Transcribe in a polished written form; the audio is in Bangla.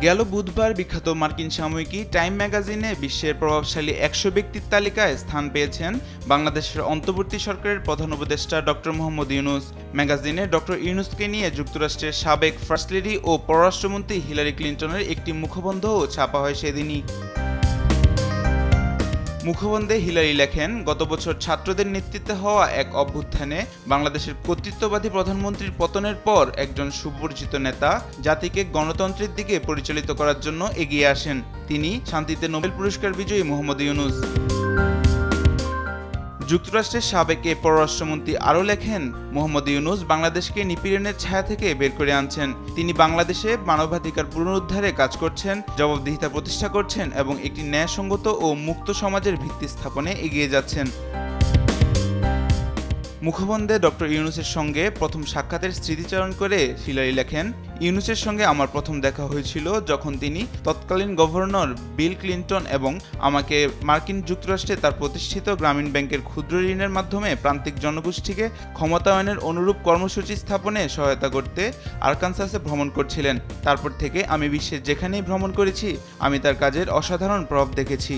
গেল বুধবার বিখ্যাত মার্কিন সাময়িকী টাইম ম্যাগাজিনে বিশ্বের প্রভাবশালী ১০০ ব্যক্তির তালিকায় স্থান পেয়েছেন বাংলাদেশের অন্তর্বর্তী সরকারের প্রধান উপদেষ্টা ডক্টর মোহাম্মদ ইউনূস। ম্যাগাজিনে ডক্টর ইউনূসকে নিয়ে যুক্তরাষ্ট্রের সাবেক ফার্স্ট লেডি ও পররাষ্ট্রমন্ত্রী হিলারি ক্লিনটনের একটি মুখবন্ধও ছাপা হয় সেদিনই। মুখবন্ধে হিলারি লেখেন, গত বছর ছাত্রদের নেতৃত্বে হওয়া এক অভ্যুত্থানে বাংলাদেশের কর্তৃত্ববাদী প্রধানমন্ত্রীর পতনের পর একজন সুপরিচিত নেতা জাতিকে গণতন্ত্রের দিকে পরিচালিত করার জন্য এগিয়ে আসেন। তিনি শান্তিতে নোবেল পুরস্কার বিজয়ী মোহাম্মদ ইউনূস। যুক্তরাষ্ট্রের সাবেক পররাষ্ট্রমন্ত্রী আরও লেখেন, মোহাম্মদ ইউনূস বাংলাদেশকে নিপীড়নের ছায়া থেকে বের করে আনছেন। তিনি বাংলাদেশে মানবাধিকার পুনরুদ্ধারে কাজ করছেন, জবাবদিহিতা প্রতিষ্ঠা করছেন এবং একটি ন্যায়সঙ্গত ও মুক্ত সমাজের ভিত্তি স্থাপনে এগিয়ে যাচ্ছেন। মুখবন্ধে ডক্টর ইউনূসের সঙ্গে প্রথম সাক্ষাতের স্মৃতিচারণ করে হিলারি লেখেন, ইউনূসের সঙ্গে আমার প্রথম দেখা হয়েছিল যখন তিনি তৎকালীন গভর্নর বিল ক্লিনটন এবং আমাকে মার্কিন যুক্তরাষ্ট্রে তার প্রতিষ্ঠিত গ্রামীণ ব্যাংকের ক্ষুদ্র ঋণের মাধ্যমে প্রান্তিক জনগোষ্ঠীকে ক্ষমতায়নের অনুরূপ কর্মসূচি স্থাপনে সহায়তা করতে আরকানসাসে ভ্রমণ করছিলেন। তারপর থেকে আমি বিশ্বের যেখানেই ভ্রমণ করেছি আমি তার কাজের অসাধারণ প্রভাব দেখেছি।